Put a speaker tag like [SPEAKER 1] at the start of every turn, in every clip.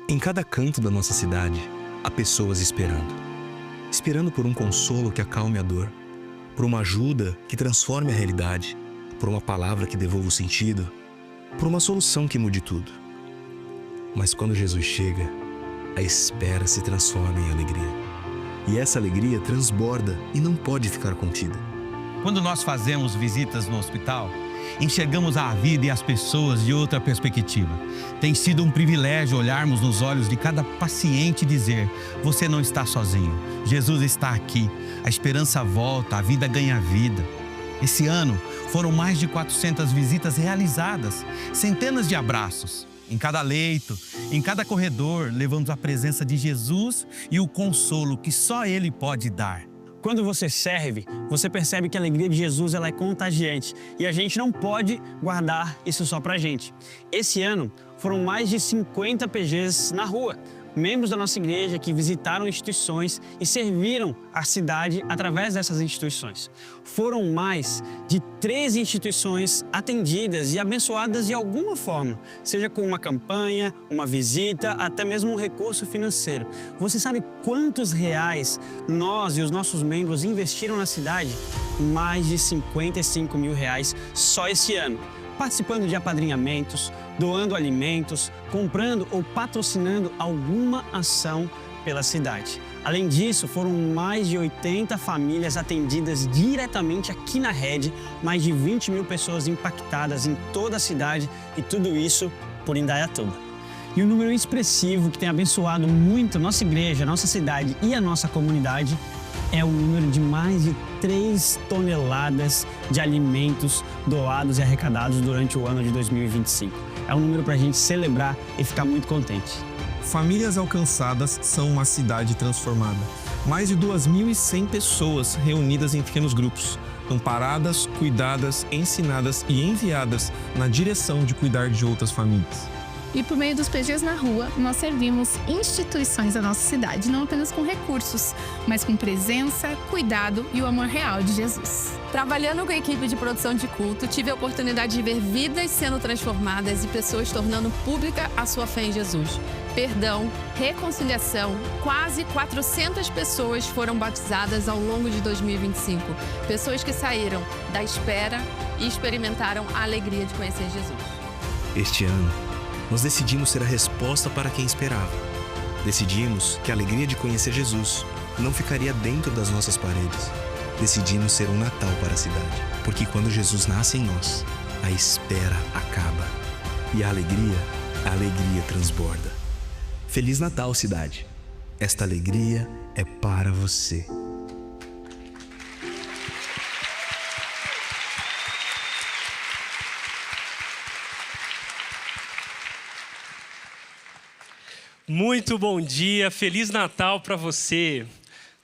[SPEAKER 1] Em cada canto da nossa cidade, há pessoas esperando. Esperando por um consolo que acalme a dor, por uma ajuda que transforme a realidade, por uma palavra que devolva o sentido, por uma solução que mude tudo. Mas quando Jesus chega, a espera se transforma em alegria. E essa alegria transborda e não pode ficar contida.
[SPEAKER 2] Quando nós fazemos visitas no hospital, enxergamos a vida e as pessoas de outra perspectiva. Tem sido um privilégio olharmos nos olhos de cada paciente e dizer: você não está sozinho, Jesus está aqui, a esperança volta, a vida ganha vida. Esse ano foram mais de 400 visitas realizadas, centenas de abraços. Em cada leito, em cada corredor, levamos a presença de Jesus e o consolo que só Ele pode dar.
[SPEAKER 3] Quando você serve, você percebe que a alegria de Jesus ela é contagiante e a gente não pode guardar isso só pra gente. Esse ano foram mais de 50 PGs na rua, membros da nossa igreja que visitaram instituições e serviram a cidade através dessas instituições. Foram mais de 13 instituições atendidas e abençoadas de alguma forma, seja com uma campanha, uma visita, até mesmo um recurso financeiro. Você sabe quantos reais nós e os nossos membros investiram na cidade? Mais de 55 mil reais só esse ano, participando de apadrinhamentos, doando alimentos, comprando ou patrocinando alguma ação pela cidade. Além disso, foram mais de 80 famílias atendidas diretamente aqui na rede, mais de 20 mil pessoas impactadas em toda a cidade e tudo isso por Indaiatuba. E um número expressivo que tem abençoado muito a nossa igreja, a nossa cidade e a nossa comunidade é o número de mais de 3 toneladas de alimentos doados e arrecadados durante o ano de 2025. É um número para a gente celebrar e ficar muito contente.
[SPEAKER 4] Famílias alcançadas são uma cidade transformada. Mais de 2.100 pessoas reunidas em pequenos grupos, amparadas, cuidadas, ensinadas e enviadas na direção de cuidar de outras famílias.
[SPEAKER 5] E por meio dos PGs na rua, nós servimos instituições da nossa cidade, não apenas com recursos, mas com presença, cuidado e o amor real de Jesus.
[SPEAKER 6] Trabalhando com a equipe de produção de culto, tive a oportunidade de ver vidas sendo transformadas e pessoas tornando pública a sua fé em Jesus. Perdão, reconciliação, quase 400 pessoas foram batizadas ao longo de 2025. Pessoas que saíram da espera e experimentaram a alegria de conhecer Jesus.
[SPEAKER 1] Este ano, nós decidimos ser a resposta para quem esperava. Decidimos que a alegria de conhecer Jesus não ficaria dentro das nossas paredes. Decidimos ser um Natal para a cidade, porque quando Jesus nasce em nós, a espera acaba e a alegria transborda. Feliz Natal, cidade! Esta alegria é para você.
[SPEAKER 7] Muito bom dia, Feliz Natal para você.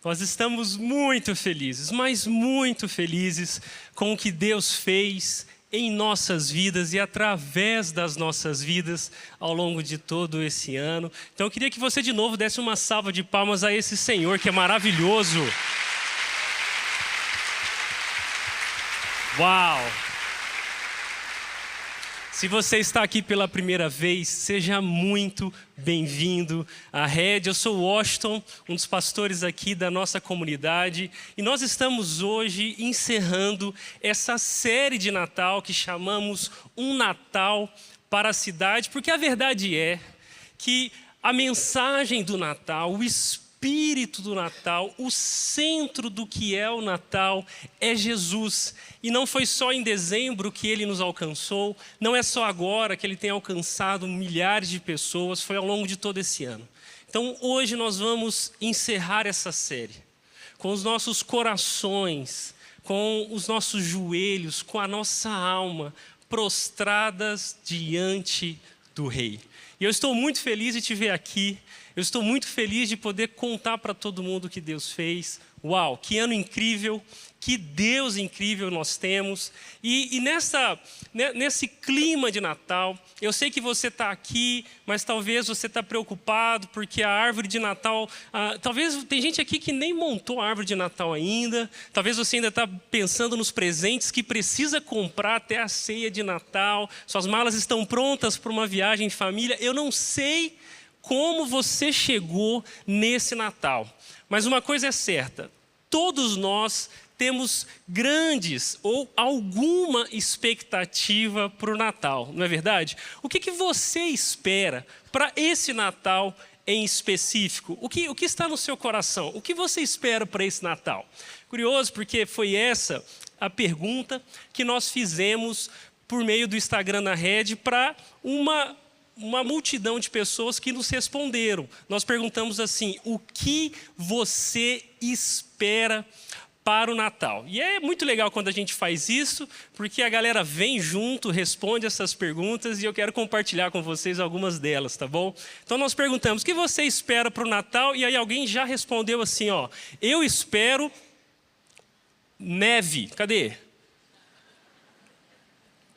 [SPEAKER 7] Nós estamos muito felizes, mas muito felizes com o que Deus fez em nossas vidas e através das nossas vidas ao longo de todo esse ano. Então eu queria que você de novo desse uma salva de palmas a esse Senhor que é maravilhoso. Uau! Se você está aqui pela primeira vez, seja muito bem-vindo à Rede. Eu sou o Washington, um dos pastores aqui da nossa comunidade. E nós estamos hoje encerrando essa série de Natal que chamamos Um Natal para a Cidade. Porque a verdade é que a mensagem do Natal, o espírito do Natal, o centro do que é o Natal é Jesus. E não foi só em dezembro que Ele nos alcançou, não é só agora que Ele tem alcançado milhares de pessoas, foi ao longo de todo esse ano. Então hoje nós vamos encerrar essa série com os nossos corações, com os nossos joelhos, com a nossa alma prostradas diante do Rei. E eu estou muito feliz de te ver aqui. Eu estou muito feliz de poder contar para todo mundo o que Deus fez. Uau, que ano incrível, que Deus incrível nós temos. E nesse clima de Natal, eu sei que você está aqui, mas talvez você está preocupado porque a árvore de Natal... talvez tem gente aqui que nem montou a árvore de Natal ainda. Talvez você ainda está pensando nos presentes que precisa comprar até a ceia de Natal. Suas malas estão prontas para uma viagem em família. Eu não sei como você chegou nesse Natal. Mas uma coisa é certa, todos nós temos grandes ou alguma expectativa para o Natal, não é verdade? O que você espera para esse Natal em específico? O que está no seu coração? O que você espera para esse Natal? Curioso, porque foi essa a pergunta que nós fizemos por meio do Instagram na Rede para uma multidão de pessoas que nos responderam. Nós perguntamos assim: o que você espera para o Natal? E é muito legal quando a gente faz isso, porque a galera vem junto, responde essas perguntas e eu quero compartilhar com vocês algumas delas, tá bom? Então nós perguntamos: o que você espera para o Natal? E aí alguém já respondeu assim, ó: eu espero neve. Cadê?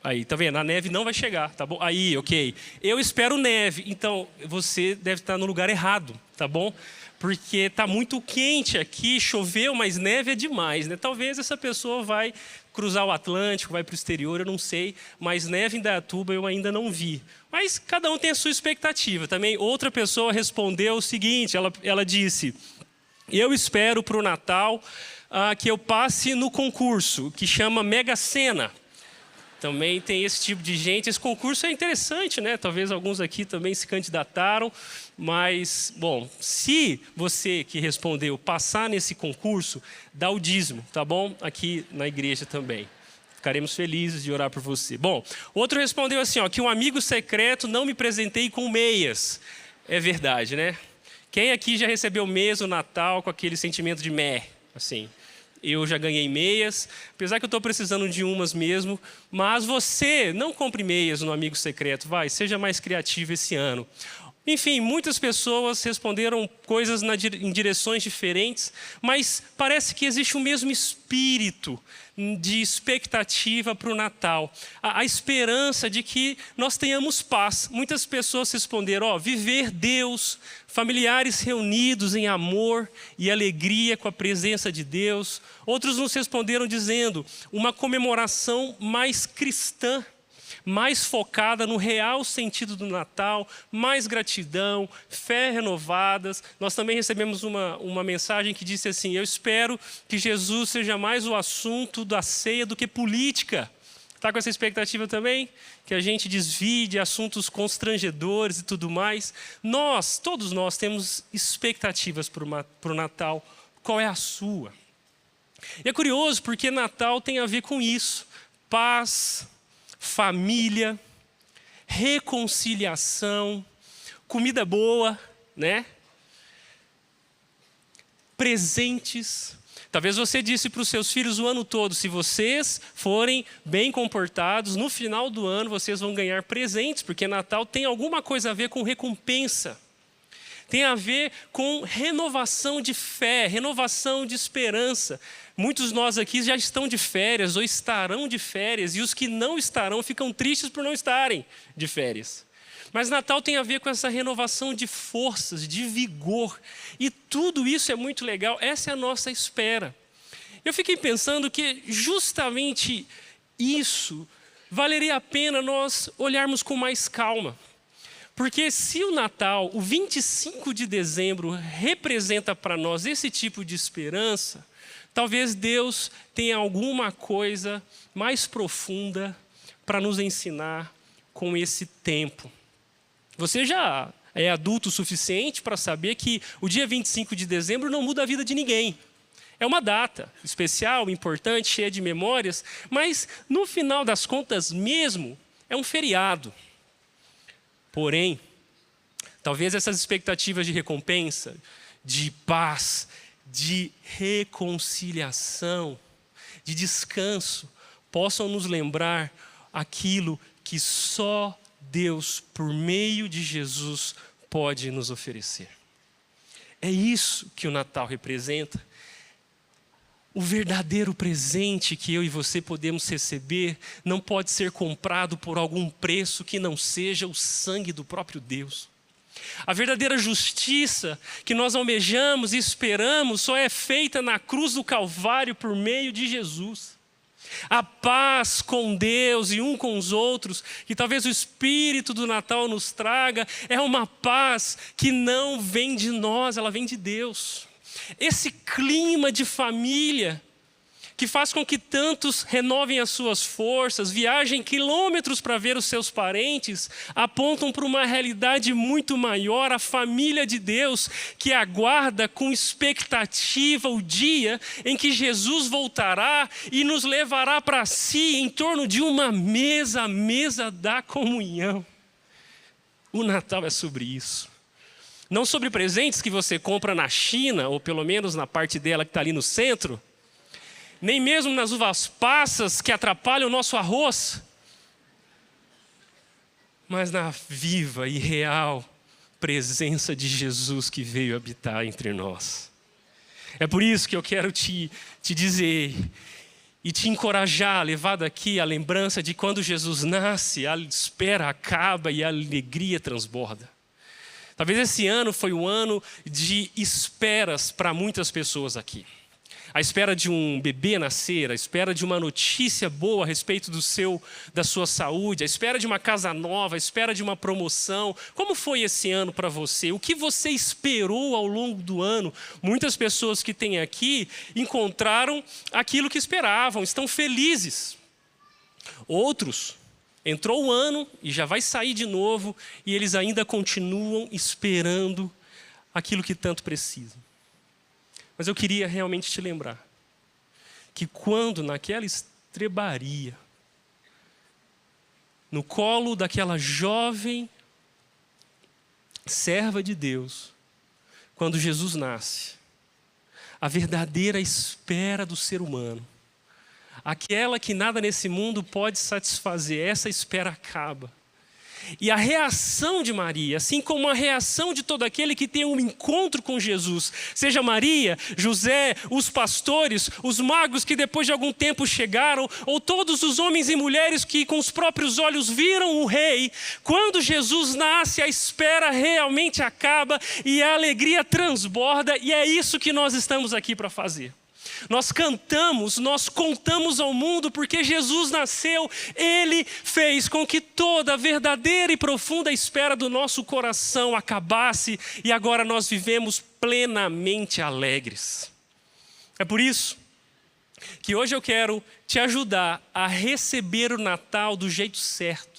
[SPEAKER 7] Aí, tá vendo? A neve não vai chegar, tá bom? Aí, ok. Eu espero neve. Então, você deve estar no lugar errado, tá bom? Porque está muito quente aqui, choveu, mas neve é demais, né? Talvez essa pessoa vai cruzar o Atlântico, vai para o exterior, eu não sei. Mas neve em Indaiatuba eu ainda não vi. Mas cada um tem a sua expectativa também. Outra pessoa respondeu o seguinte, ela disse: eu espero para o Natal que eu passe no concurso, que chama Mega Sena. Também tem esse tipo de gente. Esse concurso é interessante, né? Talvez alguns aqui também se candidataram. Mas, bom, se você que respondeu passar nesse concurso, dá o dízimo, tá bom? Aqui na igreja também. Ficaremos felizes de orar por você. Bom, outro respondeu assim, ó: que um amigo secreto não me presentei com meias. É verdade, né? Quem aqui já recebeu meias no Natal com aquele sentimento de meh, assim? Eu já ganhei meias, apesar que eu estou precisando de umas mesmo. Mas você não compre meias no amigo secreto, vai, seja mais criativo esse ano. Enfim, muitas pessoas responderam coisas em direções diferentes, mas parece que existe o mesmo espírito de expectativa para o Natal. A esperança de que nós tenhamos paz. Muitas pessoas responderam, viver Deus, familiares reunidos em amor e alegria com a presença de Deus. Outros nos responderam dizendo, uma comemoração mais cristã, mais focada no real sentido do Natal, mais gratidão, fé renovadas. Nós também recebemos uma mensagem que disse assim: eu espero que Jesus seja mais o assunto da ceia do que política. Está com essa expectativa também? Que a gente desvie de assuntos constrangedores e tudo mais. Todos nós temos expectativas para o Natal. Qual é a sua? E é curioso porque Natal tem a ver com isso. Paz, família, reconciliação, comida boa, né? Presentes. Talvez você disse para os seus filhos o ano todo: se vocês forem bem comportados, no final do ano vocês vão ganhar presentes, porque Natal tem alguma coisa a ver com recompensa. Tem a ver com renovação de fé, renovação de esperança. Muitos de nós aqui já estão de férias ou estarão de férias, e os que não estarão ficam tristes por não estarem de férias. Mas Natal tem a ver com essa renovação de forças, de vigor, e tudo isso é muito legal. Essa é a nossa espera. Eu fiquei pensando que justamente isso valeria a pena nós olharmos com mais calma. Porque se o Natal, o 25 de dezembro, representa para nós esse tipo de esperança, talvez Deus tenha alguma coisa mais profunda para nos ensinar com esse tempo. Você já é adulto o suficiente para saber que o dia 25 de dezembro não muda a vida de ninguém. É uma data especial, importante, cheia de memórias, mas no final das contas mesmo é um feriado. Porém, talvez essas expectativas de recompensa, de paz, de reconciliação, de descanso, possam nos lembrar aquilo que só Deus, por meio de Jesus, pode nos oferecer. É isso que o Natal representa. O verdadeiro presente que eu e você podemos receber não pode ser comprado por algum preço que não seja o sangue do próprio Deus. A verdadeira justiça que nós almejamos e esperamos só é feita na cruz do Calvário por meio de Jesus. A paz com Deus e um com os outros, que talvez o Espírito do Natal nos traga, é uma paz que não vem de nós, ela vem de Deus. Esse clima de família que faz com que tantos renovem as suas forças, viajem quilômetros para ver os seus parentes, apontam para uma realidade muito maior, a família de Deus, que aguarda com expectativa o dia em que Jesus voltará e nos levará para si em torno de uma mesa, a mesa da comunhão. O Natal é sobre isso. Não sobre presentes que você compra na China, ou pelo menos na parte dela que está ali no centro, nem mesmo nas uvas passas que atrapalham o nosso arroz, mas na viva e real presença de Jesus que veio habitar entre nós. É por isso que eu quero te dizer e te encorajar, levar daqui a lembrança de quando Jesus nasce, a espera acaba e a alegria transborda. Talvez esse ano foi um ano de esperas para muitas pessoas aqui. A espera de um bebê nascer, a espera de uma notícia boa a respeito da sua saúde, a espera de uma casa nova, a espera de uma promoção. Como foi esse ano para você? O que você esperou ao longo do ano? Muitas pessoas que têm aqui encontraram aquilo que esperavam, estão felizes. Outros, entrou o ano e já vai sair de novo e eles ainda continuam esperando aquilo que tanto precisam. Mas eu queria realmente te lembrar que quando naquela estrebaria, no colo daquela jovem serva de Deus, quando Jesus nasce, a verdadeira espera do ser humano, aquela que nada nesse mundo pode satisfazer, essa espera acaba. E a reação de Maria, assim como a reação de todo aquele que tem um encontro com Jesus, seja Maria, José, os pastores, os magos que depois de algum tempo chegaram, ou todos os homens e mulheres que com os próprios olhos viram o rei, quando Jesus nasce, a espera realmente acaba e a alegria transborda, e é isso que nós estamos aqui para fazer. Nós cantamos, nós contamos ao mundo porque Jesus nasceu, Ele fez com que toda a verdadeira e profunda espera do nosso coração acabasse e agora nós vivemos plenamente alegres. É por isso que hoje eu quero te ajudar a receber o Natal do jeito certo.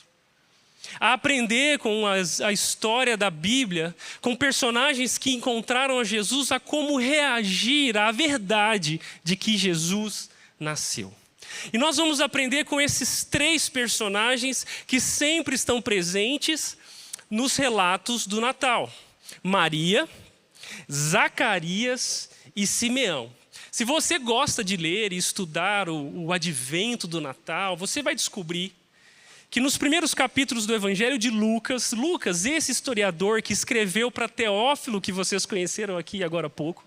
[SPEAKER 7] A aprender com a história da Bíblia, com personagens que encontraram a Jesus, a como reagir à verdade de que Jesus nasceu. E nós vamos aprender com esses 3 personagens que sempre estão presentes nos relatos do Natal: Maria, Zacarias e Simeão. Se você gosta de ler e estudar o advento do Natal, você vai descobrir que nos primeiros capítulos do Evangelho de Lucas, esse historiador que escreveu para Teófilo, que vocês conheceram aqui agora há pouco,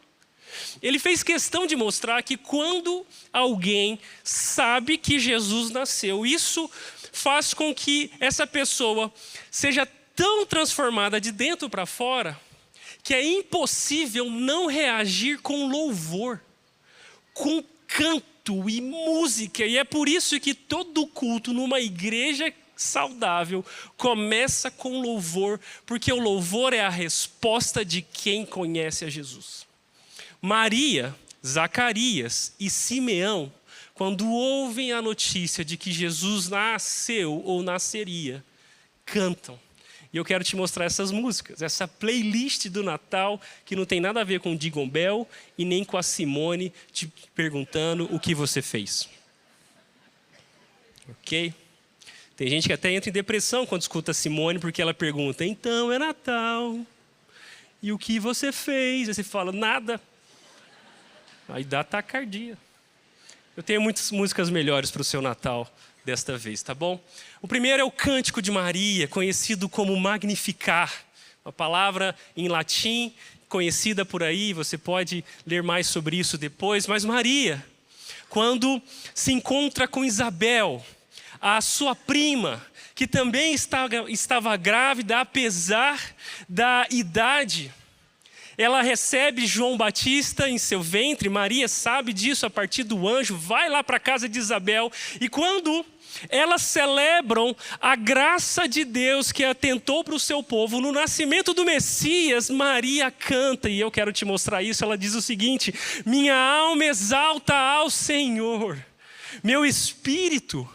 [SPEAKER 7] ele fez questão de mostrar que quando alguém sabe que Jesus nasceu, isso faz com que essa pessoa seja tão transformada de dentro para fora, que é impossível não reagir com louvor, com canto e música, e é por isso que todo culto numa igreja saudável começa com louvor, porque o louvor é a resposta de quem conhece a Jesus. Maria, Zacarias e Simeão, quando ouvem a notícia de que Jesus nasceu ou nasceria, cantam. E eu quero te mostrar essas músicas, essa playlist do Natal, que não tem nada a ver com o Jingle Bell e nem com a Simone te perguntando o que você fez. Ok? Tem gente que até entra em depressão quando escuta a Simone, porque ela pergunta, então é Natal, e o que você fez? Aí você fala, nada. Aí dá taquicardia. Eu tenho muitas músicas melhores para o seu Natal desta vez, tá bom? O primeiro é o Cântico de Maria, conhecido como Magnificar, uma palavra em latim conhecida por aí, você pode ler mais sobre isso depois, mas Maria, quando se encontra com Isabel, a sua prima, que também estava grávida, apesar da idade, ela recebe João Batista em seu ventre. Maria sabe disso a partir do anjo, vai lá para a casa de Isabel. E quando elas celebram a graça de Deus que atentou para o seu povo no nascimento do Messias, Maria canta, e eu quero te mostrar isso. Ela diz o seguinte: minha alma exalta ao Senhor, meu espírito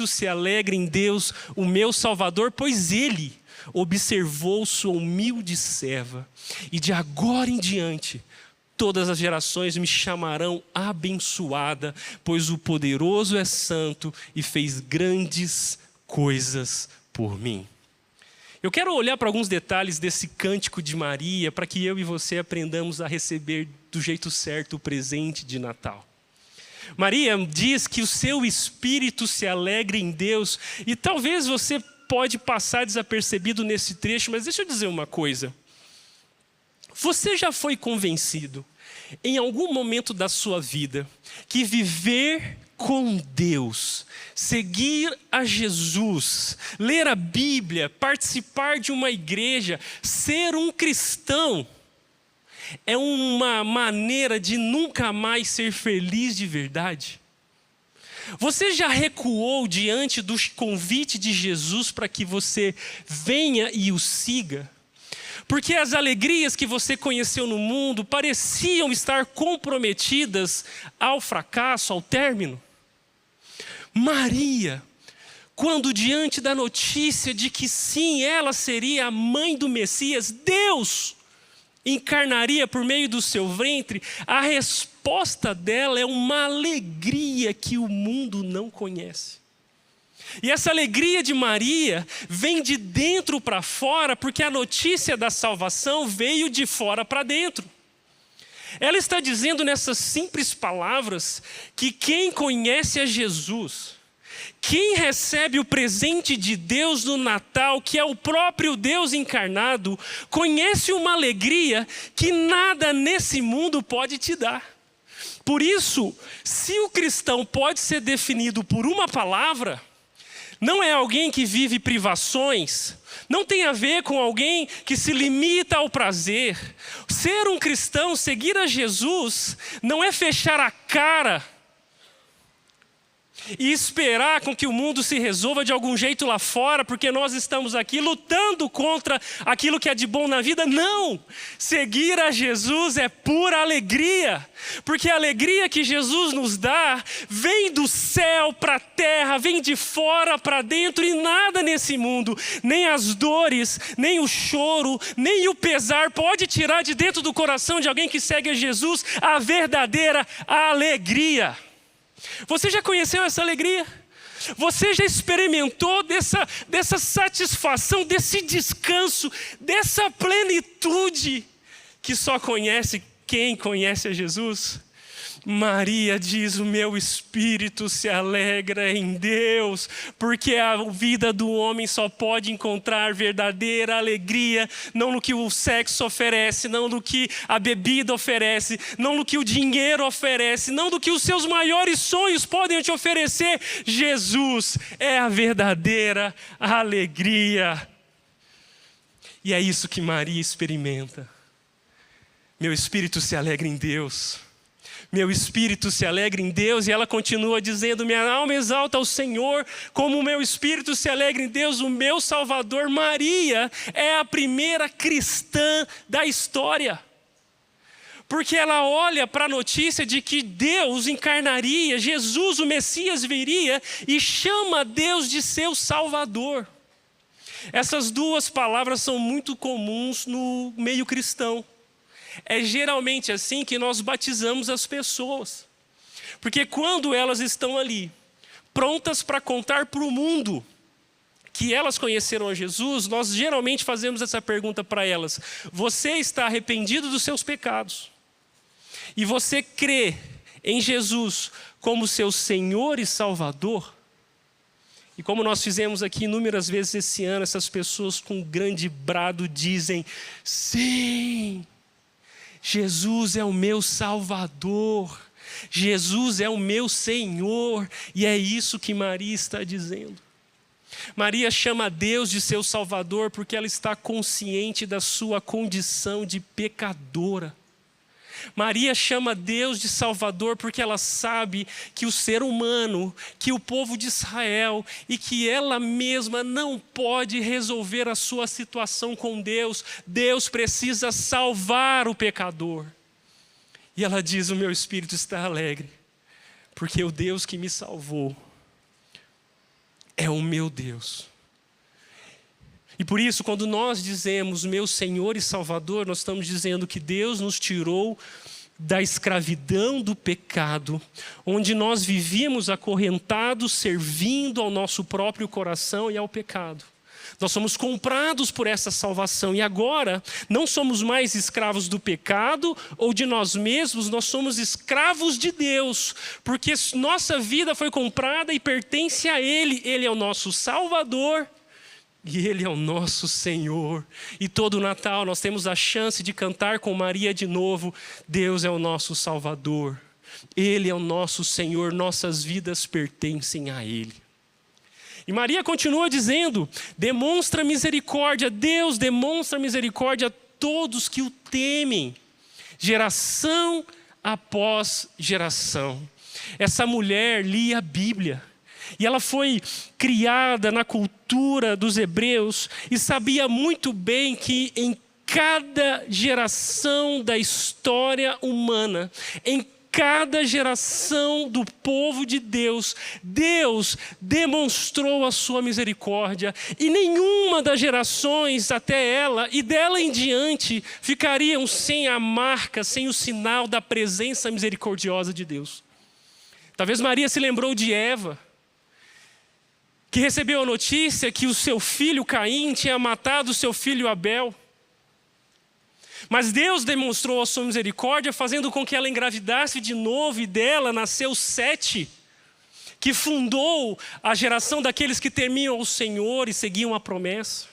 [SPEAKER 7] se alegra em Deus, o meu Salvador, pois Ele observou sua humilde serva, e de agora em diante todas as gerações me chamarão abençoada, pois o poderoso é santo e fez grandes coisas por mim. Eu quero olhar para alguns detalhes desse cântico de Maria, para que eu e você aprendamos a receber do jeito certo o presente de Natal. Maria diz que o seu espírito se alegra em Deus, e talvez você pode passar desapercebido nesse trecho, mas deixa eu dizer uma coisa. Você já foi convencido, em algum momento da sua vida, que viver com Deus, seguir a Jesus, ler a Bíblia, participar de uma igreja, ser um cristão, é uma maneira de nunca mais ser feliz de verdade? Você já recuou diante do convite de Jesus para que você venha e o siga? Porque as alegrias que você conheceu no mundo pareciam estar comprometidas ao fracasso, ao término. Maria, quando diante da notícia de que sim, ela seria a mãe do Messias, Deus encarnaria por meio do seu ventre, a resposta dela é uma alegria que o mundo não conhece. E essa alegria de Maria vem de dentro para fora, porque a notícia da salvação veio de fora para dentro. Ela está dizendo nessas simples palavras que quem conhece a Jesus, quem recebe o presente de Deus no Natal, que é o próprio Deus encarnado, conhece uma alegria que nada nesse mundo pode te dar. Por isso, se o cristão pode ser definido por uma palavra, não é alguém que vive privações, não tem a ver com alguém que se limita ao prazer. Ser um cristão, seguir a Jesus, não é fechar a cara e esperar com que o mundo se resolva de algum jeito lá fora, porque nós estamos aqui lutando contra aquilo que é de bom na vida. Não! Seguir a Jesus é pura alegria, porque a alegria que Jesus nos dá vem do céu para a terra, vem de fora para dentro, e nada nesse mundo, nem as dores, nem o choro, nem o pesar pode tirar de dentro do coração de alguém que segue a Jesus a verdadeira alegria. Você já conheceu essa alegria? Você já experimentou dessa satisfação, desse descanso, dessa plenitude que só conhece quem conhece a Jesus? Maria diz: o meu espírito se alegra em Deus, porque a vida do homem só pode encontrar verdadeira alegria, não no que o sexo oferece, não no que a bebida oferece, não no que o dinheiro oferece, não do que os seus maiores sonhos podem te oferecer. Jesus é a verdadeira alegria. E é isso que Maria experimenta. Meu espírito se alegra em Deus. Meu espírito se alegra em Deus. E ela continua dizendo: minha alma exalta ao Senhor, como o meu espírito se alegra em Deus, o meu Salvador. Maria é a primeira cristã da história, porque ela olha para a notícia de que Deus encarnaria, Jesus, o Messias, viria, e chama Deus de seu Salvador. Essas duas palavras são muito comuns no meio cristão. É geralmente assim que nós batizamos as pessoas, porque quando elas estão ali, prontas para contar para o mundo que elas conheceram a Jesus, nós geralmente fazemos essa pergunta para elas: você está arrependido dos seus pecados? E você crê em Jesus como seu Senhor e Salvador? E como nós fizemos aqui inúmeras vezes esse ano, essas pessoas com um grande brado dizem: sim! Jesus é o meu Salvador, Jesus é o meu Senhor. E é isso que Maria está dizendo. Maria chama Deus de seu Salvador porque ela está consciente da sua condição de pecadora. Maria chama Deus de Salvador porque ela sabe que o ser humano, que o povo de Israel e que ela mesma não pode resolver a sua situação com Deus. Deus precisa salvar o pecador. E ela diz: o meu espírito está alegre, porque o Deus que me salvou é o meu Deus. E por isso, quando nós dizemos meu Senhor e Salvador, nós estamos dizendo que Deus nos tirou da escravidão do pecado, onde nós vivíamos acorrentados, servindo ao nosso próprio coração e ao pecado. Nós somos comprados por essa salvação e agora não somos mais escravos do pecado ou de nós mesmos, nós somos escravos de Deus, porque nossa vida foi comprada e pertence a Ele. Ele é o nosso Salvador e Ele é o nosso Senhor. E todo Natal nós temos a chance de cantar com Maria de novo: Deus é o nosso Salvador, Ele é o nosso Senhor, nossas vidas pertencem a Ele. E Maria continua dizendo: demonstra misericórdia, Deus demonstra misericórdia a todos que o temem, geração após geração. Essa mulher lia a Bíblia e ela foi criada na cultura dos hebreus e sabia muito bem que em cada geração da história humana, em cada geração do povo de Deus, Deus demonstrou a sua misericórdia e nenhuma das gerações até ela e dela em diante ficariam sem a marca, sem o sinal da presença misericordiosa de Deus. Talvez Maria se lembrou de Eva, que recebeu a notícia que o seu filho Caim tinha matado o seu filho Abel. Mas Deus demonstrou a sua misericórdia fazendo com que ela engravidasse de novo e dela nasceu Sete, que fundou a geração daqueles que temiam o Senhor e seguiam a promessa.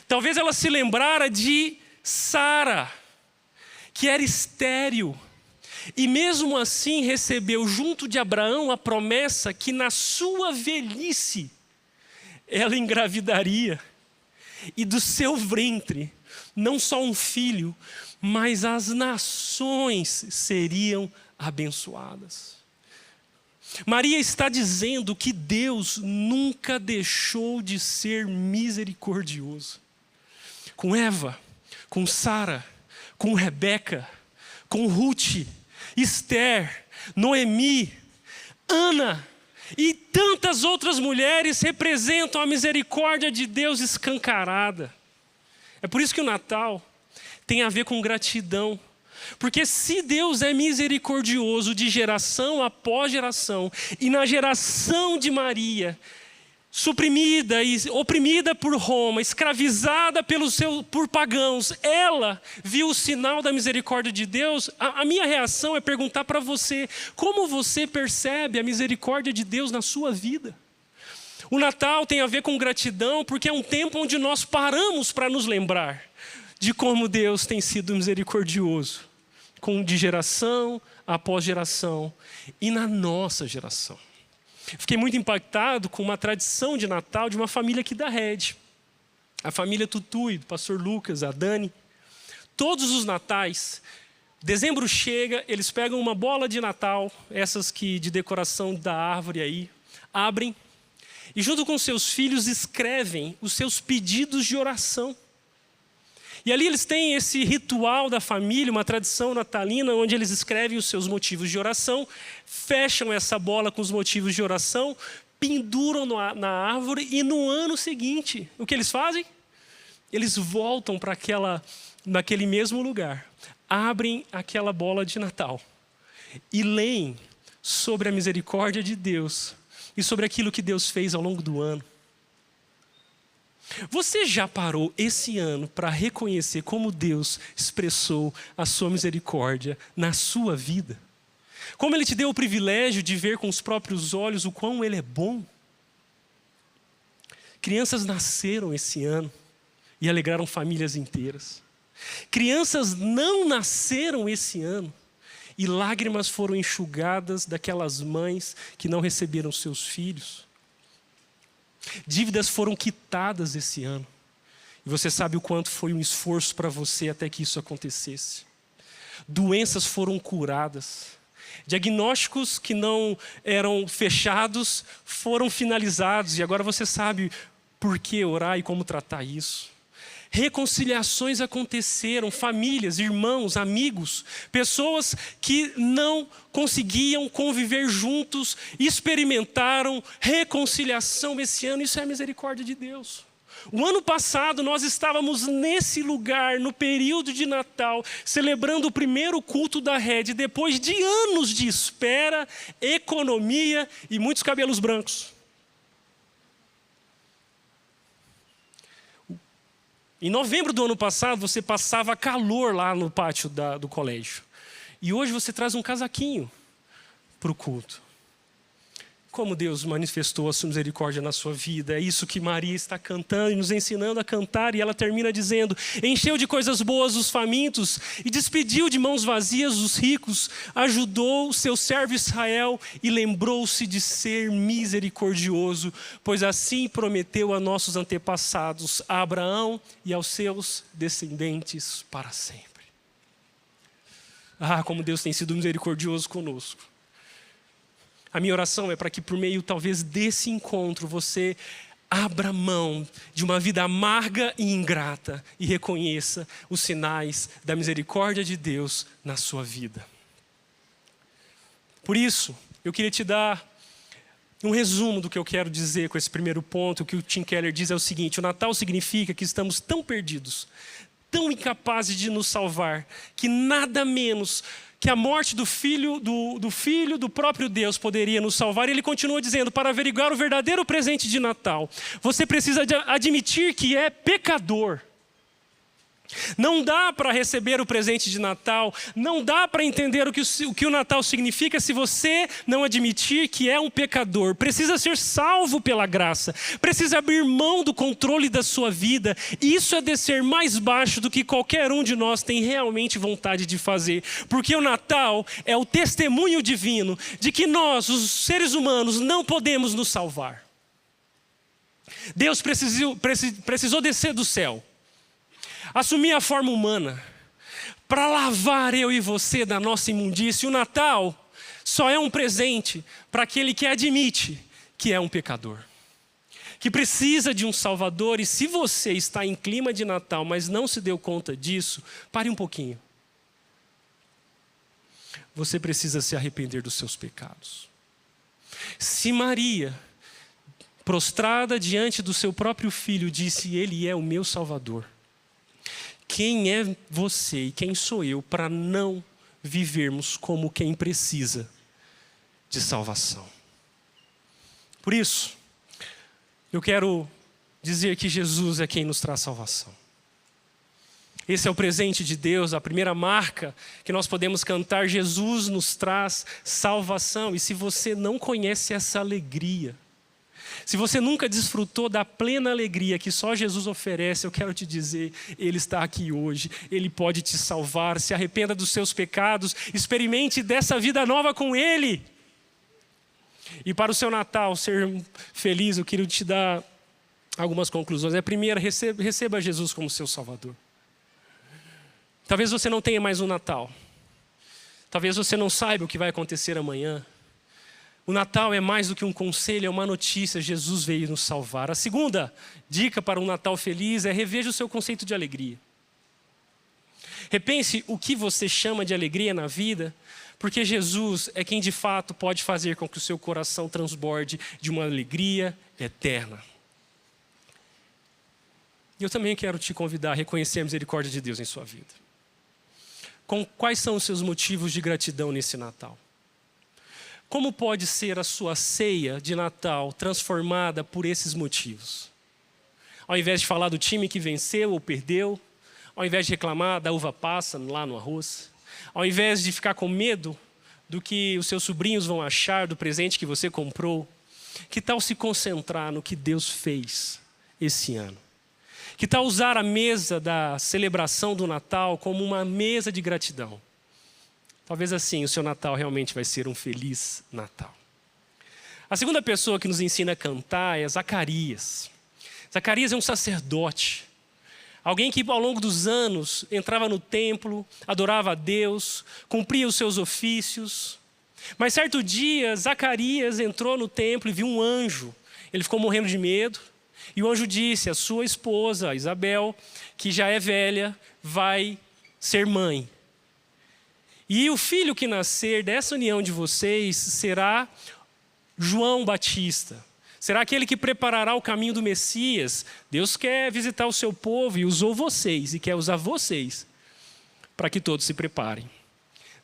[SPEAKER 7] Talvez ela se lembrara de Sara, que era estéril, e mesmo assim recebeu junto de Abraão a promessa que na sua velhice ela engravidaria e do seu ventre não só um filho, mas as nações seriam abençoadas. Maria está dizendo que Deus nunca deixou de ser misericordioso. Com Eva, com Sara, com Rebeca, com Ruth, Esther, Noemi, Ana e tantas outras mulheres representam a misericórdia de Deus escancarada. É por isso que o Natal tem a ver com gratidão. Porque se Deus é misericordioso de geração após geração, e na geração de Maria, suprimida e oprimida por Roma, escravizada por pagãos, ela viu o sinal da misericórdia de Deus, a minha reação é perguntar para você: como você percebe a misericórdia de Deus na sua vida? O Natal tem a ver com gratidão porque é um tempo onde nós paramos para nos lembrar de como Deus tem sido misericordioso, de geração após geração e na nossa geração. Fiquei muito impactado com uma tradição de Natal de uma família aqui da Rede, a família Tutui, do pastor Lucas, a Dani. Todos os natais, dezembro chega, eles pegam uma bola de Natal, essas que de decoração da árvore aí, abrem, e junto com seus filhos escrevem os seus pedidos de oração. E ali eles têm esse ritual da família, uma tradição natalina, onde eles escrevem os seus motivos de oração, fecham essa bola com os motivos de oração, penduram na árvore e no ano seguinte, o que eles fazem? Eles voltam para naquele mesmo lugar, abrem aquela bola de Natal e leem sobre a misericórdia de Deus e sobre aquilo que Deus fez ao longo do ano. Você já parou esse ano para reconhecer como Deus expressou a sua misericórdia na sua vida? Como Ele te deu o privilégio de ver com os próprios olhos o quão Ele é bom? Crianças nasceram esse ano e alegraram famílias inteiras. Crianças não nasceram esse ano e lágrimas foram enxugadas daquelas mães que não receberam seus filhos. Dívidas foram quitadas esse ano. E você sabe o quanto foi um esforço para você até que isso acontecesse. Doenças foram curadas. Diagnósticos que não eram fechados foram finalizados. E agora você sabe por que orar e como tratar isso. Reconciliações aconteceram, famílias, irmãos, amigos, pessoas que não conseguiam conviver juntos, experimentaram reconciliação esse ano. Isso é a misericórdia de Deus. O ano passado nós estávamos nesse lugar, no período de Natal, celebrando o primeiro culto da Rede, depois de anos de espera, economia e muitos cabelos brancos. Em novembro do ano passado, você passava calor lá no pátio do colégio. E hoje você traz um casaquinho para o culto. Como Deus manifestou a sua misericórdia na sua vida. É isso que Maria está cantando e nos ensinando a cantar. E ela termina dizendo: encheu de coisas boas os famintos e despediu de mãos vazias os ricos. Ajudou o seu servo Israel e lembrou-se de ser misericordioso, pois assim prometeu a nossos antepassados, a Abraão e aos seus descendentes para sempre. Ah, como Deus tem sido misericordioso conosco. A minha oração é para que por meio talvez desse encontro você abra mão de uma vida amarga e ingrata e reconheça os sinais da misericórdia de Deus na sua vida. Por isso, eu queria te dar um resumo do que eu quero dizer com esse primeiro ponto. O que o Tim Keller diz é o seguinte: o Natal significa que estamos tão perdidos, tão incapazes de nos salvar, que nada menos que a morte do filho do próprio Deus poderia nos salvar. E ele continua dizendo: para averiguar o verdadeiro presente de Natal, você precisa admitir que é pecador. Não dá para receber o presente de Natal, não dá para entender o que o Natal significa se você não admitir que é um pecador. Precisa ser salvo pela graça, precisa abrir mão do controle da sua vida. Isso é descer mais baixo do que qualquer um de nós tem realmente vontade de fazer. Porque o Natal é o testemunho divino de que nós, os seres humanos, não podemos nos salvar. Deus precisou descer do céu, assumir a forma humana, para lavar eu e você da nossa imundície. O Natal só é um presente para aquele que admite que é um pecador, que precisa de um Salvador. E se você está em clima de Natal, mas não se deu conta disso, pare um pouquinho. Você precisa se arrepender dos seus pecados. Se Maria, prostrada diante do seu próprio filho, disse: Ele é o meu Salvador, quem é você e quem sou eu para não vivermos como quem precisa de salvação? Por isso, eu quero dizer que Jesus é quem nos traz salvação. Esse é o presente de Deus, a primeira marca que nós podemos cantar: Jesus nos traz salvação. E se você não conhece essa alegria, se você nunca desfrutou da plena alegria que só Jesus oferece, eu quero te dizer, Ele está aqui hoje, Ele pode te salvar. Se arrependa dos seus pecados, experimente dessa vida nova com Ele. E para o seu Natal ser feliz, eu queria te dar algumas conclusões. A primeira, receba Jesus como seu Salvador. Talvez você não tenha mais um Natal, talvez você não saiba o que vai acontecer amanhã. O Natal é mais do que um conselho, é uma notícia. Jesus veio nos salvar. A segunda dica para um Natal feliz é: reveja o seu conceito de alegria. Repense o que você chama de alegria na vida, porque Jesus é quem de fato pode fazer com que o seu coração transborde de uma alegria eterna. E eu também quero te convidar a reconhecer a misericórdia de Deus em sua vida. Quais são os seus motivos de gratidão nesse Natal? Como pode ser a sua ceia de Natal transformada por esses motivos? Ao invés de falar do time que venceu ou perdeu, ao invés de reclamar da uva passa lá no arroz, ao invés de ficar com medo do que os seus sobrinhos vão achar do presente que você comprou, que tal se concentrar no que Deus fez esse ano? Que tal usar a mesa da celebração do Natal como uma mesa de gratidão? Talvez assim o seu Natal realmente vai ser um feliz Natal. A segunda pessoa que nos ensina a cantar é Zacarias. Zacarias é um sacerdote. Alguém que ao longo dos anos entrava no templo, adorava a Deus, cumpria os seus ofícios. Mas certo dia, Zacarias entrou no templo e viu um anjo. Ele ficou morrendo de medo. E o anjo disse: a sua esposa, Isabel, que já é velha, vai ser mãe. E o filho que nascer dessa união de vocês será João Batista. Será aquele que preparará o caminho do Messias. Deus quer visitar o seu povo e usou vocês, e quer usar vocês para que todos se preparem.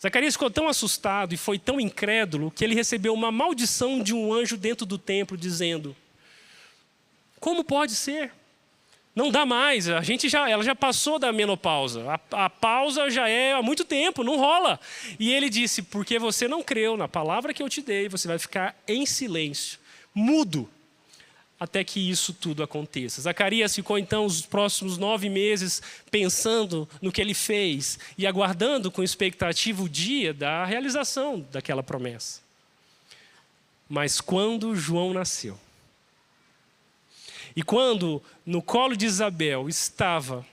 [SPEAKER 7] Zacarias ficou tão assustado e foi tão incrédulo que ele recebeu uma maldição de um anjo dentro do templo, dizendo: como pode ser? Não dá mais, ela já passou da menopausa, a pausa já é há muito tempo, não rola. E ele disse: porque você não creu na palavra que eu te dei, você vai ficar em silêncio, mudo, até que isso tudo aconteça. Zacarias ficou então os próximos 9 meses pensando no que ele fez e aguardando com expectativa o dia da realização daquela promessa. Mas quando João nasceu, e quando no colo de Isabel estava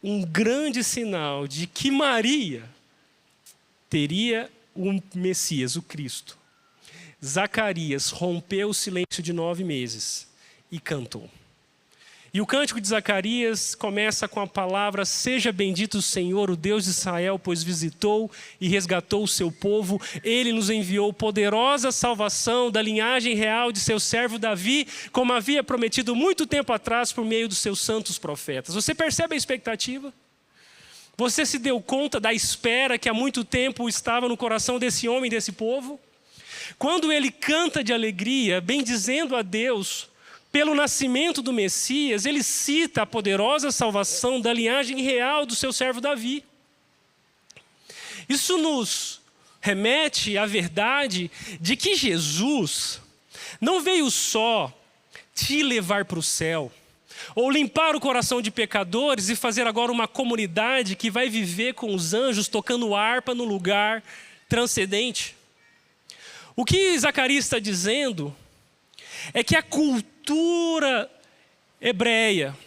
[SPEAKER 7] um grande sinal de que Maria teria o Messias, o Cristo, Zacarias rompeu o silêncio de 9 meses e cantou. E o cântico de Zacarias começa com a palavra: seja bendito o Senhor, o Deus de Israel, pois visitou e resgatou o seu povo. Ele nos enviou poderosa salvação da linhagem real de seu servo Davi, como havia prometido muito tempo atrás por meio dos seus santos profetas. Você percebe a expectativa? Você se deu conta da espera que há muito tempo estava no coração desse homem, desse povo? Quando ele canta de alegria, bendizendo a Deus pelo nascimento do Messias, ele cita a poderosa salvação da linhagem real do seu servo Davi. Isso nos remete à verdade de que Jesus não veio só te levar para o céu, ou limpar o coração de pecadores e fazer agora uma comunidade que vai viver com os anjos tocando harpa no lugar transcendente. O que Zacarias está dizendo é que a cultura hebreia,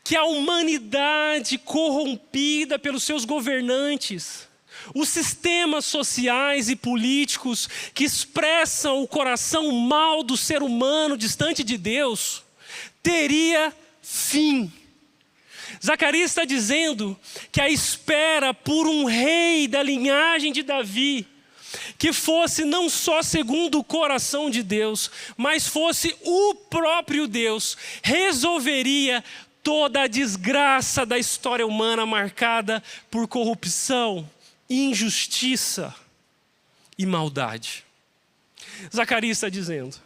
[SPEAKER 7] que a humanidade corrompida pelos seus governantes, os sistemas sociais e políticos que expressam o coração mau do ser humano distante de Deus, teria fim. Zacarias está dizendo que a espera por um rei da linhagem de Davi, que fosse não só segundo o coração de Deus, mas fosse o próprio Deus, resolveria toda a desgraça da história humana marcada por corrupção, injustiça e maldade. Zacarias está dizendo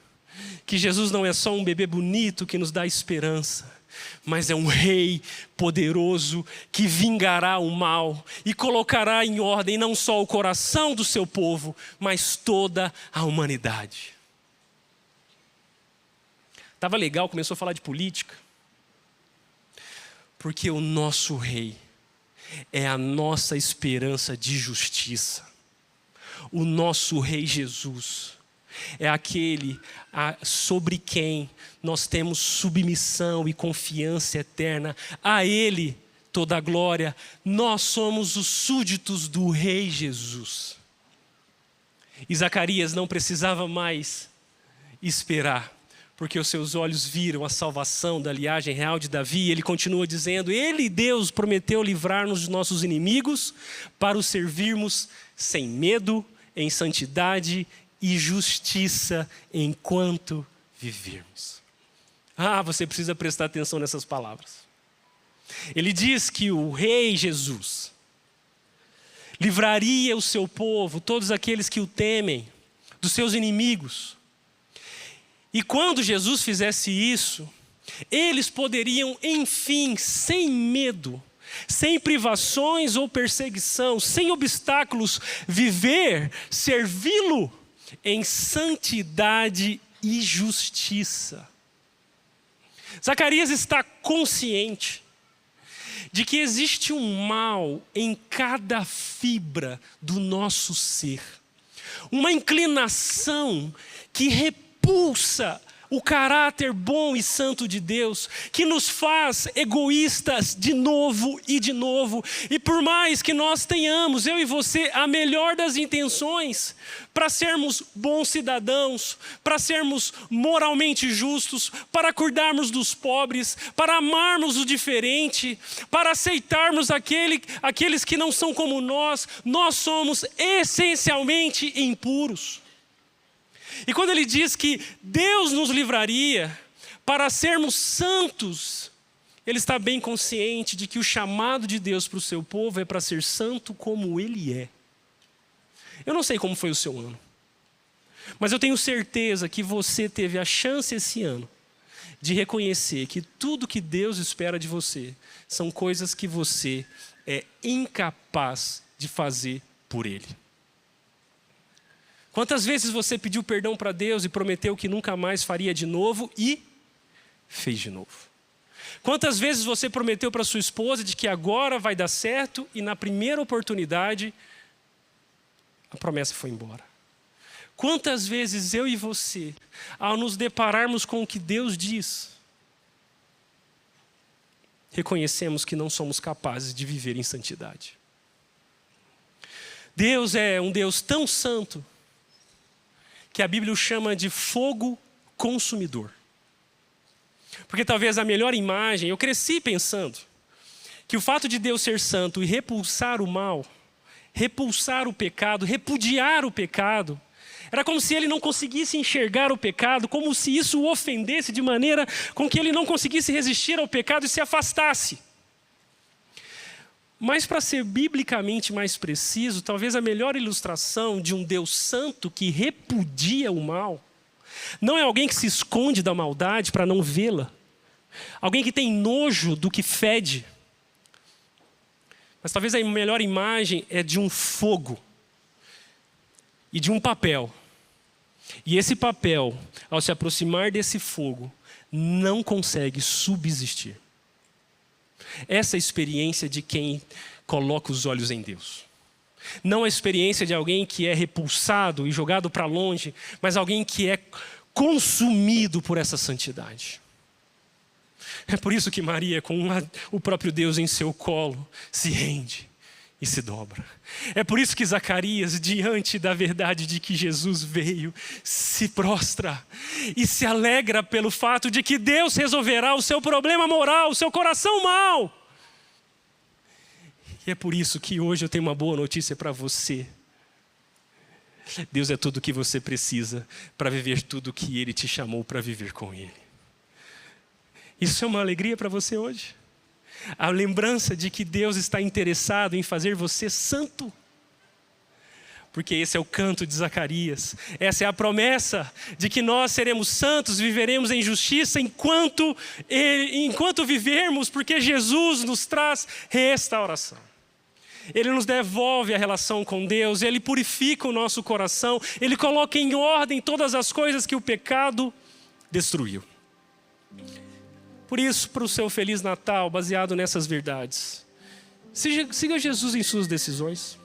[SPEAKER 7] que Jesus não é só um bebê bonito que nos dá esperança, mas é um rei poderoso que vingará o mal e colocará em ordem não só o coração do seu povo, mas toda a humanidade. Estava legal, começou a falar de política, porque o nosso rei é a nossa esperança de justiça. O nosso rei Jesus é aquele sobre quem nós temos submissão e confiança eterna. A Ele toda a glória. Nós somos os súditos do Rei Jesus. E Zacarias não precisava mais esperar, porque os seus olhos viram a salvação da linhagem real de Davi. Ele continua dizendo: Ele, Deus, prometeu livrar-nos dos nossos inimigos para os servirmos sem medo, em santidade e justiça enquanto vivermos. Você precisa prestar atenção nessas palavras. Ele diz que o Rei Jesus livraria o seu povo, todos aqueles que o temem, dos seus inimigos. E quando Jesus fizesse isso, eles poderiam, enfim, sem medo, sem privações ou perseguição, sem obstáculos, viver, servi-lo em santidade e justiça. Zacarias está consciente de que existe um mal em cada fibra do nosso ser, uma inclinação que repulsa repulsa o caráter bom e santo de Deus, que nos faz egoístas de novo e de novo. E por mais que nós tenhamos, eu e você, a melhor das intenções, para sermos bons cidadãos, para sermos moralmente justos, para cuidarmos dos pobres, para amarmos o diferente, para aceitarmos aqueles que não são como nós somos essencialmente impuros. E quando ele diz que Deus nos livraria para sermos santos, ele está bem consciente de que o chamado de Deus para o seu povo é para ser santo como ele é. Eu não sei como foi o seu ano, mas eu tenho certeza que você teve a chance esse ano de reconhecer que tudo que Deus espera de você são coisas que você é incapaz de fazer por Ele. Quantas vezes você pediu perdão para Deus e prometeu que nunca mais faria de novo e fez de novo? Quantas vezes você prometeu para sua esposa de que agora vai dar certo e na primeira oportunidade a promessa foi embora? Quantas vezes eu e você, ao nos depararmos com o que Deus diz, reconhecemos que não somos capazes de viver em santidade? Deus é um Deus tão santo que a Bíblia o chama de fogo consumidor. Porque talvez a melhor imagem, eu cresci pensando que o fato de Deus ser santo e repulsar o mal, repulsar o pecado, repudiar o pecado, era como se ele não conseguisse enxergar o pecado, como se isso o ofendesse de maneira com que ele não conseguisse resistir ao pecado e se afastasse. Mas para ser biblicamente mais preciso, talvez a melhor ilustração de um Deus santo que repudia o mal, não é alguém que se esconde da maldade para não vê-la, alguém que tem nojo do que fede, mas talvez a melhor imagem é de um fogo e de um papel. E esse papel, ao se aproximar desse fogo, não consegue subsistir. Essa é a experiência de quem coloca os olhos em Deus. Não a experiência de alguém que é repulsado e jogado para longe, mas alguém que é consumido por essa santidade. É por isso que Maria, com o próprio Deus em seu colo, se rende e se dobra. É por isso que Zacarias, diante da verdade de que Jesus veio, se prostra e se alegra pelo fato de que Deus resolverá o seu problema moral, o seu coração mau. E é por isso que hoje eu tenho uma boa notícia para você. Deus é tudo o que você precisa para viver tudo o que Ele te chamou para viver com Ele. Isso é uma alegria para você hoje? A lembrança de que Deus está interessado em fazer você santo. Porque esse é o canto de Zacarias. Essa é a promessa de que nós seremos santos, viveremos em justiça enquanto vivermos, porque Jesus nos traz restauração. Ele nos devolve a relação com Deus, Ele purifica o nosso coração, Ele coloca em ordem todas as coisas que o pecado destruiu. Por isso, para o seu Feliz Natal, baseado nessas verdades, siga Jesus em suas decisões.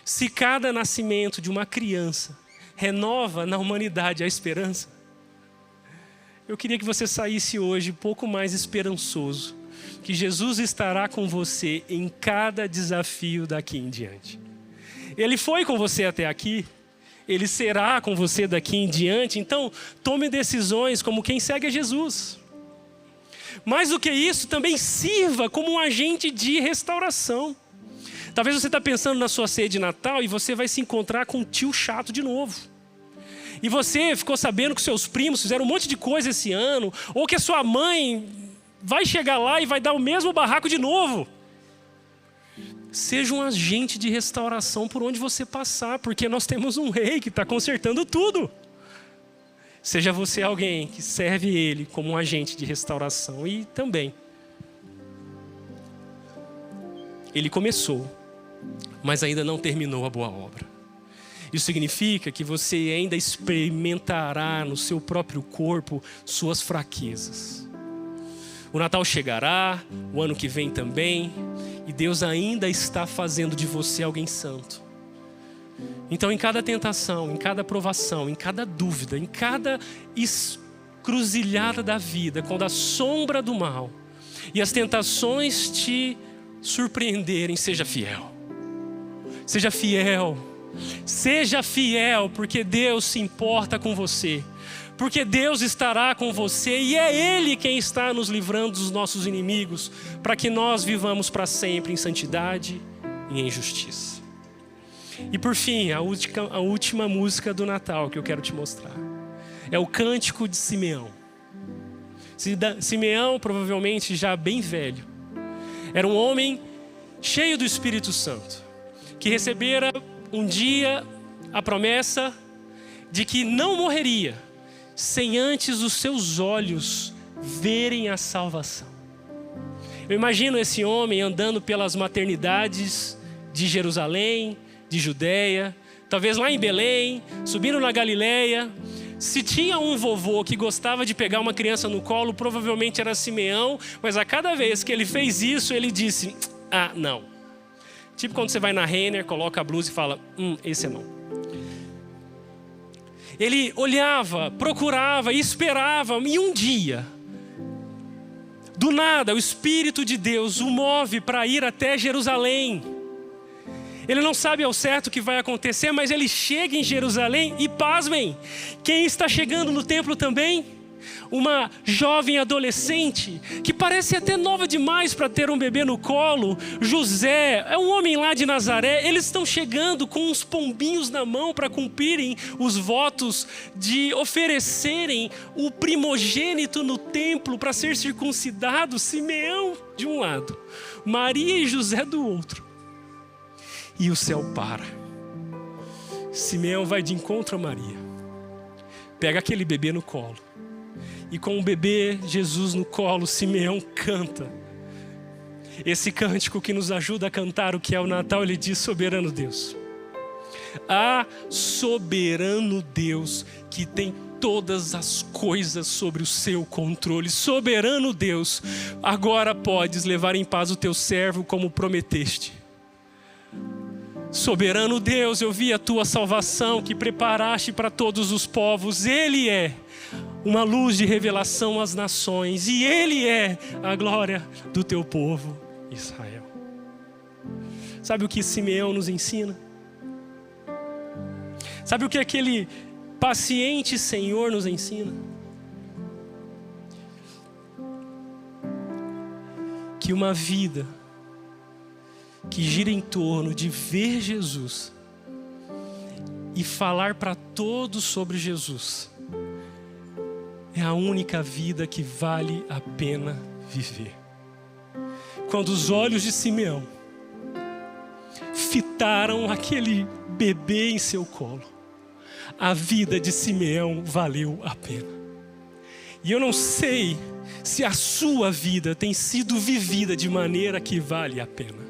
[SPEAKER 7] Se cada nascimento de uma criança renova na humanidade a esperança, eu queria que você saísse hoje um pouco mais esperançoso, que Jesus estará com você em cada desafio daqui em diante. Ele foi com você até aqui, Ele será com você daqui em diante. Então, tome decisões como quem segue a Jesus. Mais do que isso, também sirva como um agente de restauração. Talvez você está pensando na sua ceia de Natal e você vai se encontrar com um tio chato de novo. E você ficou sabendo que seus primos fizeram um monte de coisa esse ano, ou que a sua mãe vai chegar lá e vai dar o mesmo barraco de novo. Seja um agente de restauração por onde você passar, porque nós temos um rei que está consertando tudo. Seja você alguém que serve Ele como um agente de restauração. E também, Ele começou, mas ainda não terminou a boa obra. Isso significa que você ainda experimentará no seu próprio corpo suas fraquezas. O Natal chegará, o ano que vem também, e Deus ainda está fazendo de você alguém santo. Então, em cada tentação, em cada provação, em cada dúvida, em cada encruzilhada da vida, quando a sombra do mal e as tentações te surpreenderem, seja fiel. Seja fiel. Seja fiel, porque Deus se importa com você. Porque Deus estará com você e é Ele quem está nos livrando dos nossos inimigos, para que nós vivamos para sempre em santidade e em justiça. E por fim, a última música do Natal que eu quero te mostrar é o Cântico de Simeão. Simeão, provavelmente já bem velho, era um homem cheio do Espírito Santo, que recebera um dia a promessa de que não morreria sem antes os seus olhos verem a salvação. Eu imagino esse homem andando pelas maternidades de Jerusalém, de Judeia, talvez lá em Belém, subindo na Galileia. Se tinha um vovô que gostava de pegar uma criança no colo, provavelmente era Simeão, mas a cada vez que ele fez isso, ele disse, não. Tipo quando você vai na Renner, coloca a blusa e fala, esse é não. Ele olhava, procurava, esperava, e um dia, do nada, o Espírito de Deus o move para ir até Jerusalém. Ele não sabe ao certo o que vai acontecer, mas ele chega em Jerusalém e pasmem, quem está chegando no templo também? Uma jovem adolescente, que parece até nova demais para ter um bebê no colo. José, é um homem lá de Nazaré. Eles estão chegando com uns pombinhos na mão para cumprirem os votos de oferecerem o primogênito no templo para ser circuncidado. Simeão de um lado, Maria e José do outro. E o céu para. Simeão vai de encontro a Maria, pega aquele bebê no colo, e com o bebê Jesus no colo, Simeão canta esse cântico que nos ajuda a cantar o que é o Natal. Ele diz: soberano Deus, soberano Deus que tem todas as coisas sobre o seu controle. Soberano Deus, agora podes levar em paz o teu servo como prometeste. Soberano Deus, eu vi a tua salvação que preparaste para todos os povos. Ele é uma luz de revelação às nações, e Ele é a glória do teu povo, Israel. Sabe o que Simeão nos ensina? Sabe o que aquele paciente Senhor nos ensina? Que uma vida que gira em torno de ver Jesus e falar para todos sobre Jesus é a única vida que vale a pena viver. Quando os olhos de Simeão fitaram aquele bebê em seu colo, a vida de Simeão valeu a pena. E eu não sei se a sua vida tem sido vivida de maneira que vale a pena.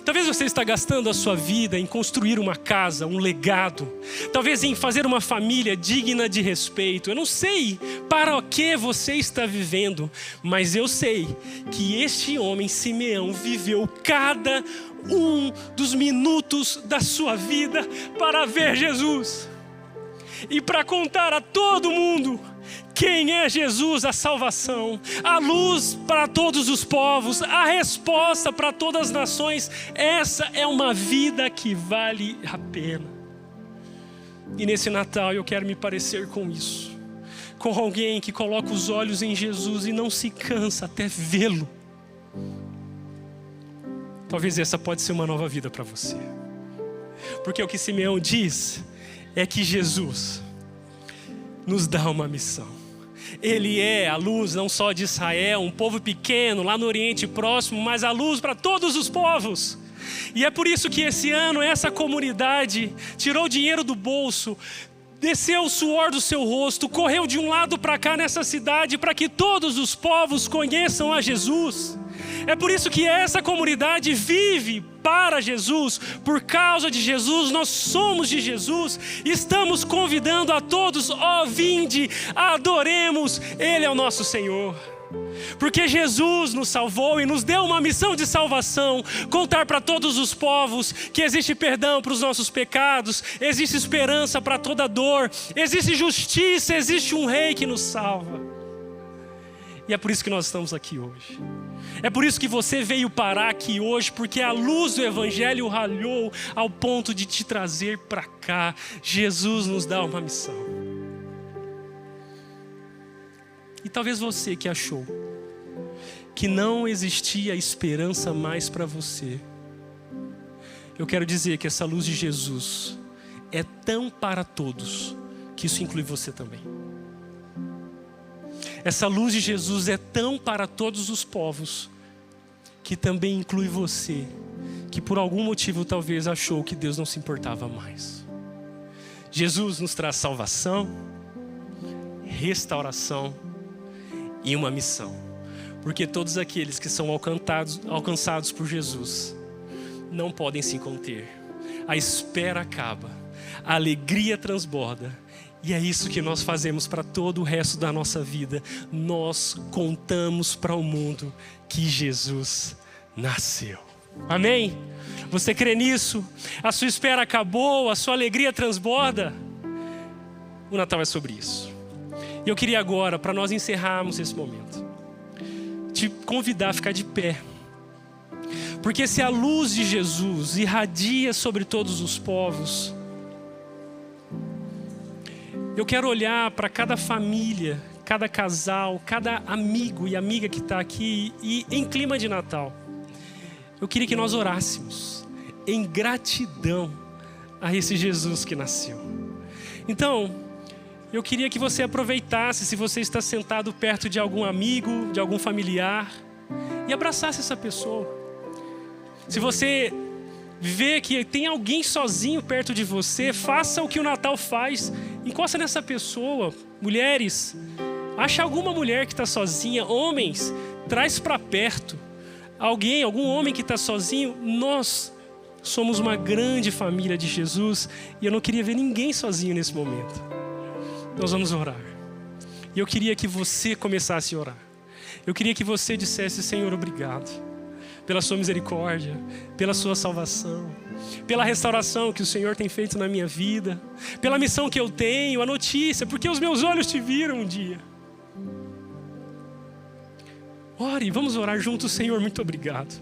[SPEAKER 7] Talvez você está gastando a sua vida em construir uma casa, um legado. Talvez em fazer uma família digna de respeito. Eu não sei para o que você está vivendo, mas eu sei que este homem, Simeão, viveu cada um dos minutos da sua vida para ver Jesus. E para contar a todo mundo quem é Jesus, a salvação, a luz para todos os povos, a resposta para todas as nações. Essa é uma vida que vale a pena. E nesse Natal eu quero me parecer com isso, com alguém que coloca os olhos em Jesus e não se cansa até vê-lo. Talvez essa pode ser uma nova vida para você, porque o que Simeão diz é que Jesus nos dá uma missão. Ele é a luz não só de Israel, um povo pequeno lá no Oriente Próximo, mas a luz para todos os povos. E é por isso que esse ano essa comunidade tirou dinheiro do bolso, desceu o suor do seu rosto, correu de um lado para cá nessa cidade para que todos os povos conheçam a Jesus. É por isso que essa comunidade vive para Jesus, por causa de Jesus, nós somos de Jesus. Estamos convidando a todos, vinde, adoremos, Ele é o nosso Senhor. Porque Jesus nos salvou e nos deu uma missão de salvação, contar para todos os povos que existe perdão para os nossos pecados, existe esperança para toda dor, existe justiça, existe um rei que nos salva. E é por isso que nós estamos aqui hoje. É por isso que você veio parar aqui hoje, porque a luz do Evangelho ralhou ao ponto de te trazer para cá. Jesus nos dá uma missão. E talvez você que achou que não existia esperança mais para você, eu quero dizer que essa luz de Jesus é tão para todos que isso inclui você também. Essa luz de Jesus é tão para todos os povos que também inclui você, que por algum motivo talvez achou que Deus não se importava mais. Jesus nos traz salvação, restauração e uma missão. Porque todos aqueles que são alcançados por Jesus não podem se conter. A espera acaba, a alegria transborda. E é isso que nós fazemos para todo o resto da nossa vida. Nós contamos para o mundo que Jesus nasceu. Amém? Você crê nisso? A sua espera acabou, a sua alegria transborda. O Natal é sobre isso. E eu queria agora, para nós encerrarmos esse momento, te convidar a ficar de pé. Porque se a luz de Jesus irradia sobre todos os povos, eu quero olhar para cada família, cada casal, cada amigo e amiga que está aqui e em clima de Natal. Eu queria que nós orássemos em gratidão a esse Jesus que nasceu. Então, eu queria que você aproveitasse, se você está sentado perto de algum amigo, de algum familiar, e abraçasse essa pessoa. Se você vê que tem alguém sozinho perto de você, faça o que o Natal faz, encosta nessa pessoa. Mulheres, acha alguma mulher que está sozinha. Homens, traz para perto algum homem que está sozinho. Nós somos uma grande família de Jesus e eu não queria ver ninguém sozinho nesse momento. Nós vamos orar. E eu queria que você começasse a orar. Eu queria que você dissesse: Senhor, obrigado pela sua misericórdia, pela sua salvação, pela restauração que o Senhor tem feito na minha vida, pela missão que eu tenho, a notícia, porque os meus olhos te viram um dia. Ore, vamos orar juntos. Senhor, muito obrigado,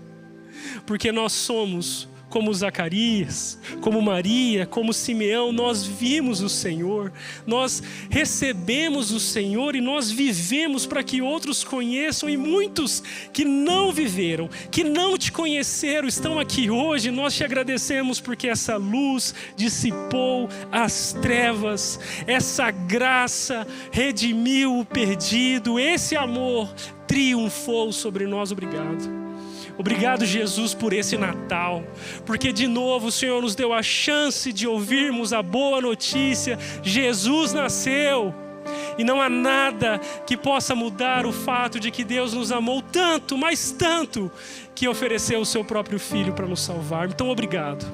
[SPEAKER 7] porque nós somos como Zacarias, como Maria, como Simeão. Nós vimos o Senhor, nós recebemos o Senhor e nós vivemos para que outros conheçam. E muitos que não viveram, que não te conheceram, estão aqui hoje. Nós te agradecemos porque essa luz dissipou as trevas, essa graça redimiu o perdido, esse amor triunfou sobre nós. Obrigado. Obrigado, Jesus, por esse Natal, porque de novo o Senhor nos deu a chance de ouvirmos a boa notícia: Jesus nasceu. E não há nada que possa mudar o fato de que Deus nos amou tanto, mas tanto, que ofereceu o seu próprio Filho para nos salvar. Então obrigado.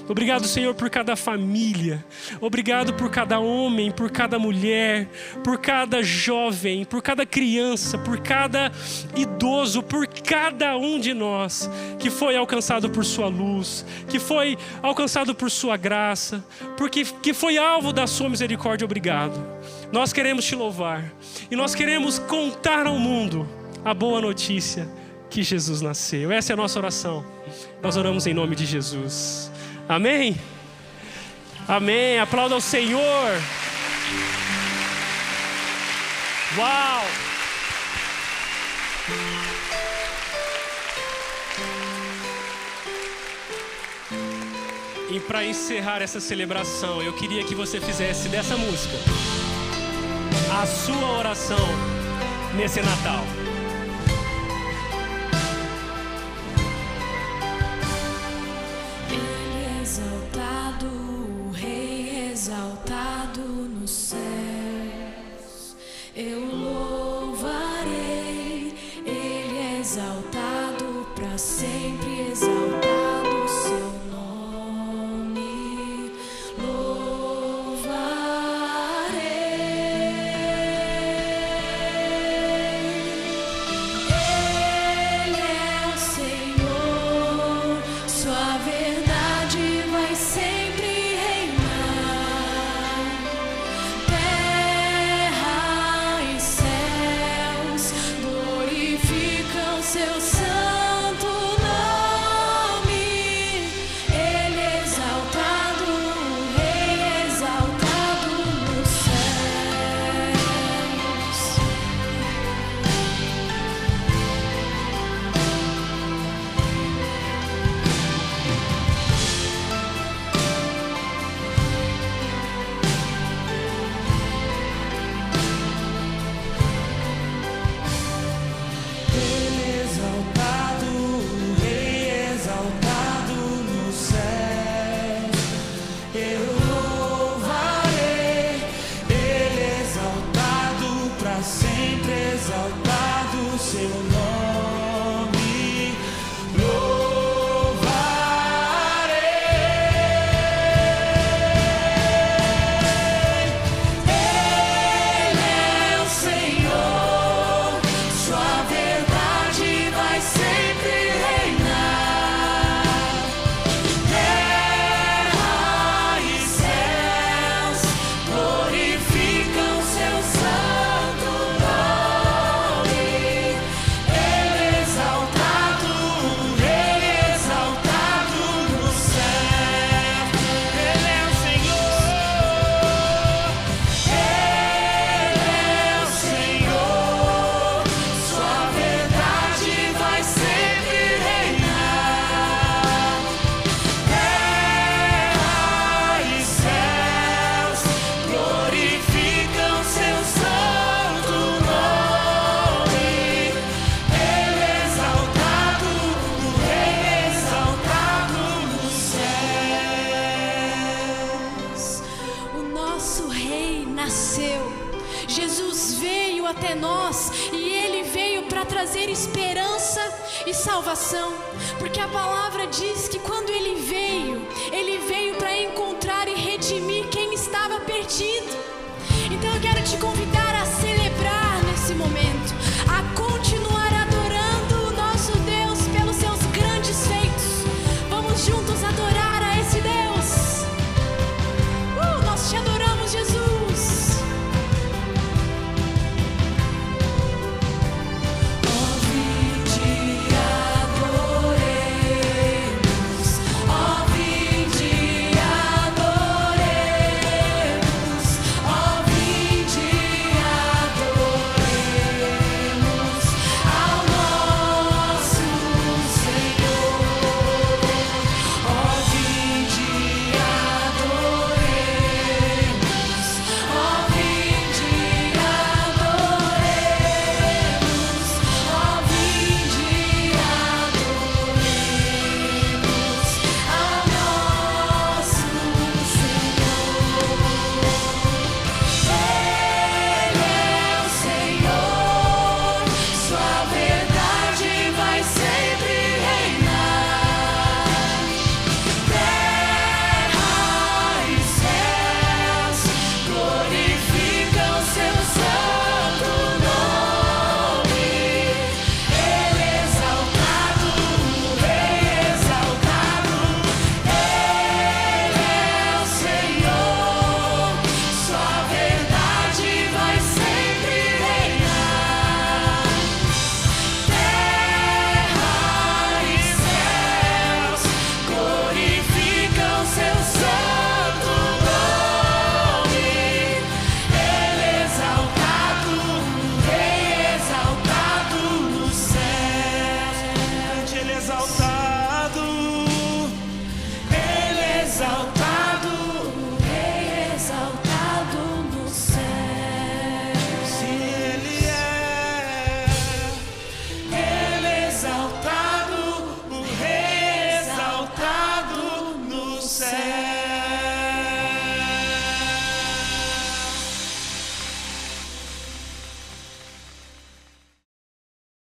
[SPEAKER 7] Obrigado, Senhor, por cada família. Obrigado por cada homem, por cada mulher, por cada jovem, por cada criança, por cada idoso, por cada um de nós que foi alcançado por sua luz, que foi alcançado por sua graça, que foi alvo da sua misericórdia. Obrigado. Nós queremos te louvar e nós queremos contar ao mundo a boa notícia que Jesus nasceu. Essa é a nossa oração. Nós oramos em nome de Jesus. Amém? Amém. Aplauda ao Senhor. Uau! E para encerrar essa celebração, eu queria que você fizesse dessa música a sua oração nesse Natal.
[SPEAKER 8] Ele é exaltado, o Rei é exaltado nos céus. Eu louvarei, Ele é exaltado para sempre, exaltado o seu nome. Louvarei. seu nome louvarei. Ele é o Senhor, sua verdade vai sempre reinar. Terra e céus glorificam seu santo nome. Ele é exaltado no céu. Ele é o Senhor. Ele é o Senhor, sua verdade vai sempre reinar. Terra e céus glorificam seu santo nome. Ele é exaltado nos céus. O nosso Rei nasceu. Jesus veio até nós e Ele veio para trazer esperança e salvação, porque a palavra diz que quando Ele veio para encontrar e redimir quem estava perdido. Então eu quero te convidar a